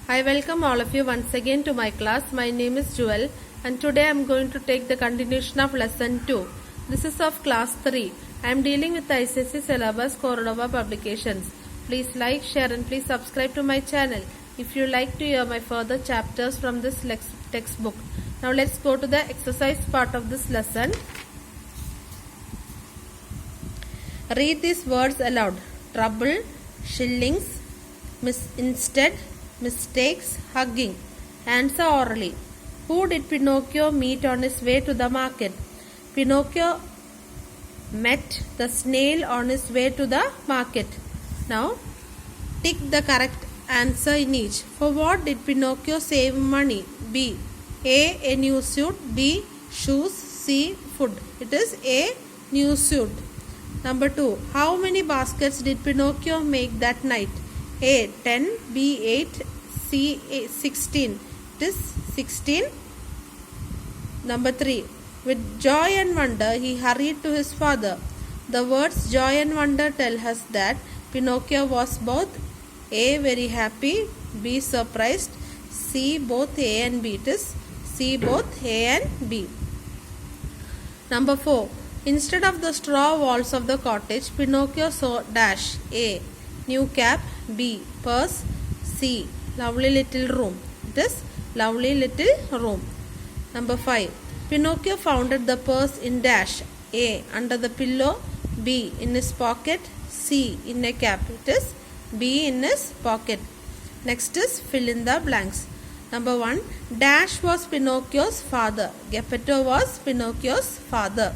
I welcome all of you once again to my class. My name is Jewel and today I am going to take the continuation of lesson 2. This is of class 3. I am dealing with the ICSE syllabus Cordova publications. Please like, share and please subscribe to my channel if you like to hear my further chapters from this textbook. Now let's go to the exercise part of this lesson. Read these words aloud. Trouble, shillings, instead, mistakes, hugging. Answer orally. Who did Pinocchio meet on his way to the market? Pinocchio met the snail on his way to the market. Now, tick the correct answer in each. For what did Pinocchio save money? B. A new suit. B. Shoes. C. Food. It is A. New suit. Number 2. How many baskets did Pinocchio make that night? A. 10. B. 8. C. 16. It is 16. Number 3. With joy and wonder, he hurried to his father. The words joy and wonder tell us that Pinocchio was both A. very happy, B. surprised, C. both A and B. It is C. both A and B. Number 4. Instead of the straw walls of the cottage, Pinocchio saw dash. A. New cap. B. Purse. C. Lovely little room. It is lovely little room. Number 5. Pinocchio found the purse in dash. A. Under the pillow. B. In his pocket. C. In a cap. It is B. In his pocket. Next is fill in the blanks. Number 1. Dash was Pinocchio's father. Geppetto was Pinocchio's father.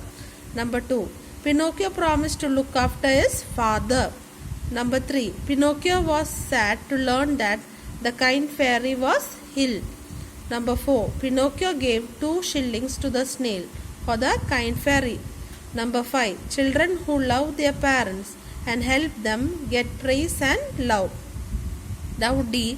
Number 2. Pinocchio promised to look after his father. Number 3. Pinocchio was sad to learn that the kind fairy was ill. Number 4. Pinocchio gave 2 shillings to the snail for the kind fairy. Number 5. Children who love their parents and help them get praise and love. Now D.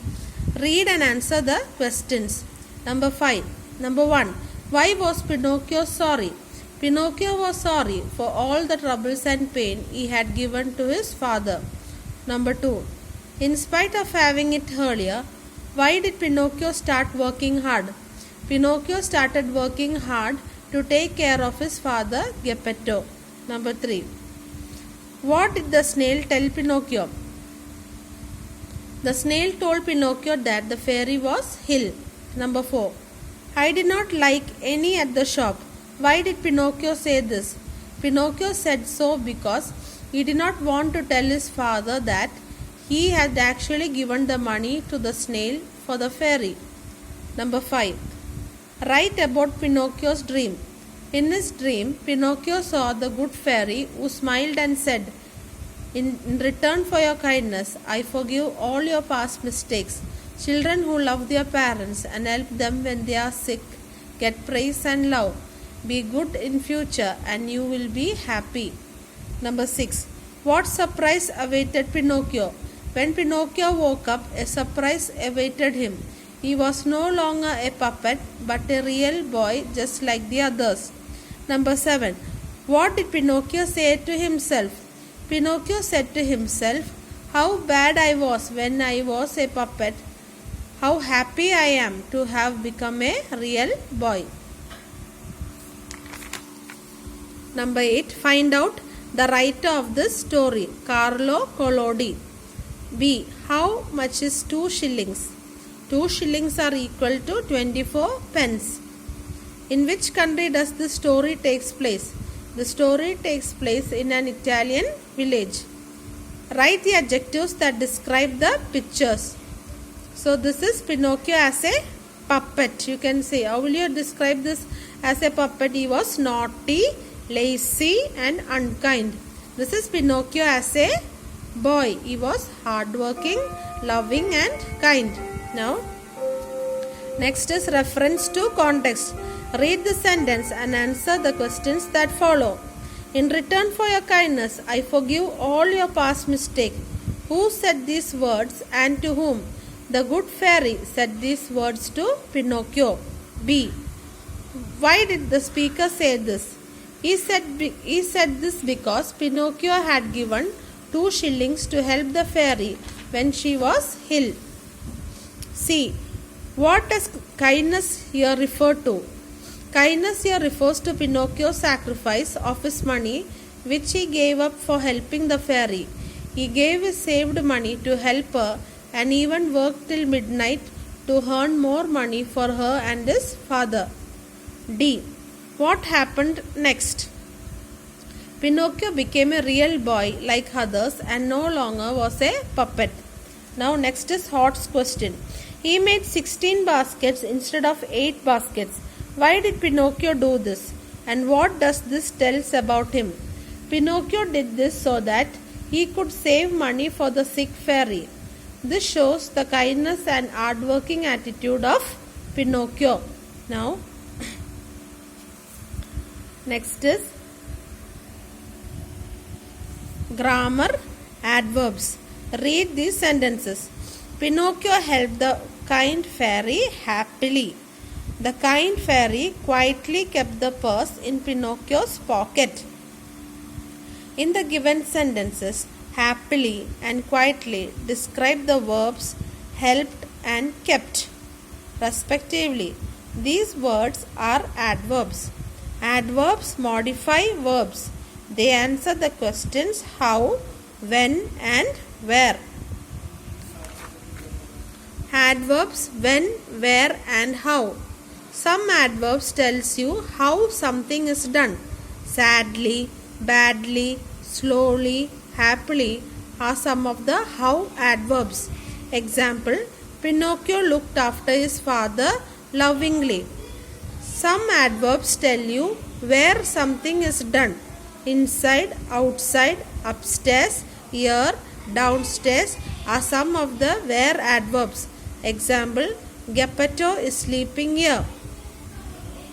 Read and answer the questions. Number 5. Number 1. Why was Pinocchio sorry? Pinocchio was sorry for all the troubles and pain he had given to his father. Number 2. In spite of having it earlier, why did Pinocchio start working hard? Pinocchio started working hard to take care of his father Geppetto. Number 3. What did the snail tell Pinocchio? The snail told Pinocchio that the fairy was ill. Number 4. I did not like any at the shop. Why did Pinocchio say this? Pinocchio said so because he did not want to tell his father that he had actually given the money to the snail for the fairy. Number 5. Write about Pinocchio's dream. In his dream, Pinocchio saw the good fairy who smiled and said, In return for your kindness, I forgive all your past mistakes. Children who love their parents and help them when they are sick get praise and love. Be good in future and you will be happy. Number 6. What surprise awaited Pinocchio? When Pinocchio woke up, a surprise awaited him. He was no longer a puppet but a real boy just like the others. Number 7. What did Pinocchio say to himself? Pinocchio said to himself, How bad I was when I was a puppet. How happy I am to have become a real boy. Number 8. Find out the writer of this story. Carlo Collodi. B. How much is 2 shillings? 2 shillings are equal to 24 pence. In which country does this story takes place? The story takes place in an Italian village. Write the adjectives that describe the pictures. So this is Pinocchio as a puppet. You can say, how will you describe this as a puppet? He was naughty, lazy and unkind. This is Pinocchio as a boy. He was hardworking, loving and kind. Now, next is reference to context. Read the sentence and answer the questions that follow. In return for your kindness, I forgive all your past mistakes. Who said these words and to whom? The good fairy said these words to Pinocchio. B. Why did the speaker say this? He said this because Pinocchio had given 2 shillings to help the fairy when she was ill. C. What does kindness here refer to? Kindness here refers to Pinocchio's sacrifice of his money which he gave up for helping the fairy. He gave his saved money to help her and even worked till midnight to earn more money for her and his father. D. What happened next? Pinocchio became a real boy like others and no longer was a puppet. Now next is Hot's question. He made 16 baskets instead of 8 baskets. Why did Pinocchio do this? And what does this tell us about him? Pinocchio did this so that he could save money for the sick fairy. This shows the kindness and hardworking attitude of Pinocchio. Now, next is grammar, adverbs. Read these sentences. Pinocchio helped the kind fairy happily. The kind fairy quietly kept the purse in Pinocchio's pocket. In the given sentences, happily and quietly describe the verbs helped and kept, respectively. These words are adverbs. Adverbs modify verbs. They answer the questions how, when, and where. Adverbs when, where, and how. Some adverbs tells you how something is done. Sadly, badly, slowly, happily are some of the how adverbs. Example, Pinocchio looked after his father lovingly. Some adverbs tell you where something is done. Inside, outside, upstairs, here, downstairs are some of the where adverbs. Example, Geppetto is sleeping here.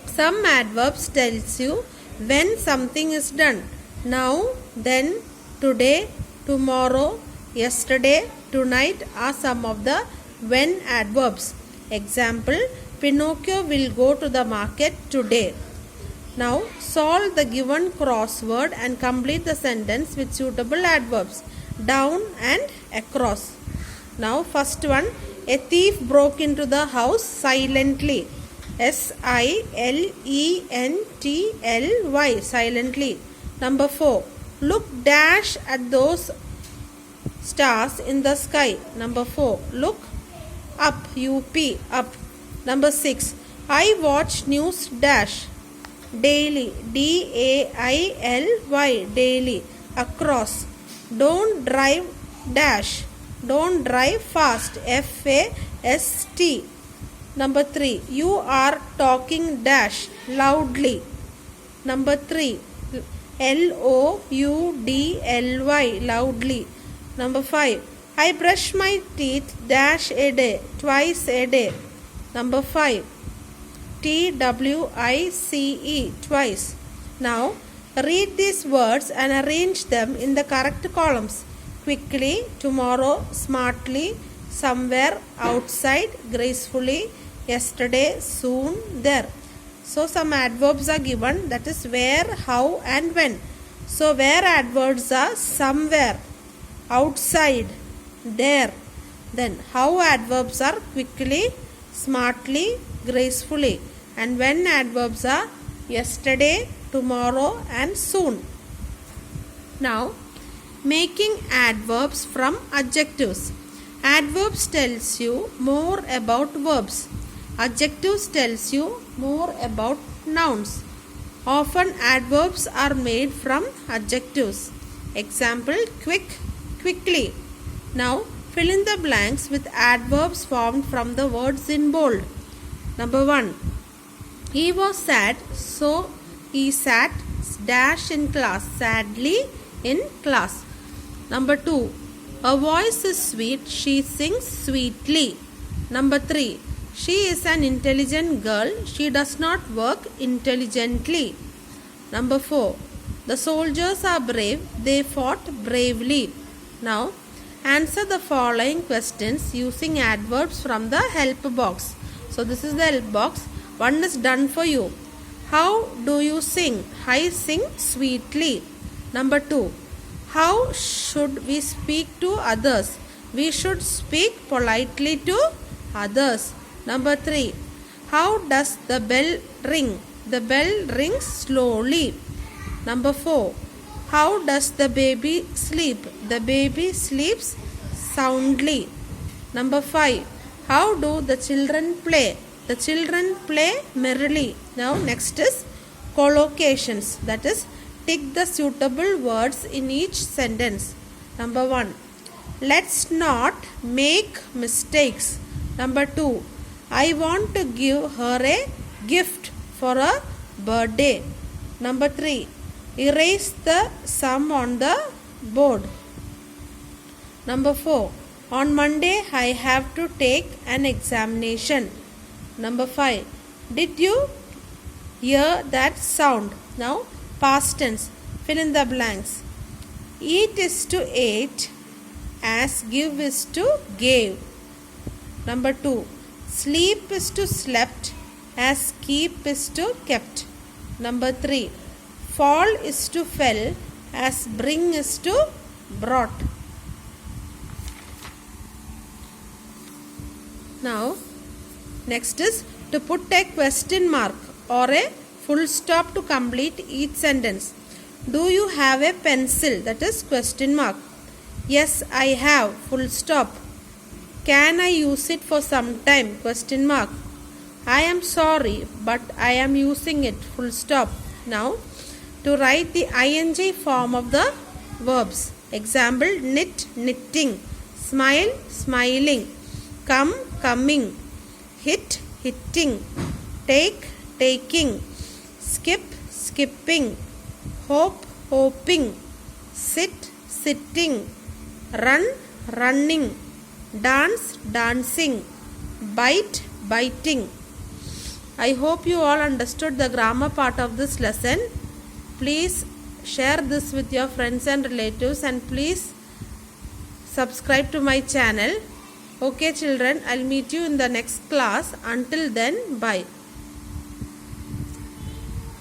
Some adverbs tells you when something is done. Now, then, today, tomorrow, yesterday, tonight are some of the when adverbs. Example, Pinocchio will go to the market today. Now, solve the given crossword and complete the sentence with suitable adverbs. Down and across. Now, first one, a thief broke into the house silently. S-I-L-E-N-T-L-Y, silently. Number 4, look dash at those stars in the sky. Number 4, look up, U-P, up. Number 6, I watch news dash daily, D-A-I-L-Y, daily, across. Don't drive dash, don't drive fast, F-A-S-T. Number 3, you are talking dash loudly. Number 3, L-O-U-D-L-Y, loudly. Number 5, I brush my teeth dash a day, twice a day. Number 5, T-W-I-C-E, twice. Now, read these words and arrange them in the correct columns. Quickly, tomorrow, smartly, somewhere, outside, gracefully, yesterday, soon, there. So, some adverbs are given, that is where, how, and when. So, where adverbs are somewhere, outside, there. Then, how adverbs are quickly, smartly, gracefully. And when adverbs are yesterday, tomorrow, and soon. Now, making adverbs from adjectives. Adverbs tells you more about verbs. Adjectives tells you more about nouns. Often adverbs are made from adjectives. Example, quick, quickly. Now, fill in the blanks with adverbs formed from the words in bold. Number 1. He was sad, so he sat dash in class, sadly in class. Number 2. Her voice is sweet, she sings sweetly. Number 3. She is an intelligent girl, she does not work intelligently. Number 4. The soldiers are brave, they fought bravely. Now, answer the following questions using adverbs from the help box. So, this is the help box. One is done for you. How do you sing? I sing sweetly. Number 2. How should we speak to others? We should speak politely to others. Number 3. How does the bell ring? The bell rings slowly. Number 4. How does the baby sleep? The baby sleeps soundly. Number 5. How do the children play? The children play merrily. Now next is collocations, that is tick the suitable words in each sentence. Number 1. Let's not make mistakes. Number 2. I want to give her a gift for a birthday. Number 3. Erase the sum on the board. Number 4. On Monday I have to take an examination. Number 5. Did you hear that sound? Now past tense. Fill in the blanks. Eat is to ate as give is to gave. Number 2. Sleep is to slept as keep is to kept. Number 3. Fall is to fell as bring is to brought. Now next is to put a question mark or a full stop to complete each sentence. Do you have a pencil? That is question mark. Yes, I have. Full stop. Can I use it for some time? Question mark. I am sorry, but I am using it. Full stop. Now to write the ing form of the verbs. Example: knit, knitting; smile, smiling; come, coming; hit, hitting; take, taking; skip, skipping; hope, hoping; sit, sitting; run, running; dance, dancing; bite, biting. I hope you all understood the grammar part of this lesson. Please share this with your friends and relatives, and please subscribe to my channel. Okay children, I'll meet you in the next class. Until then, bye.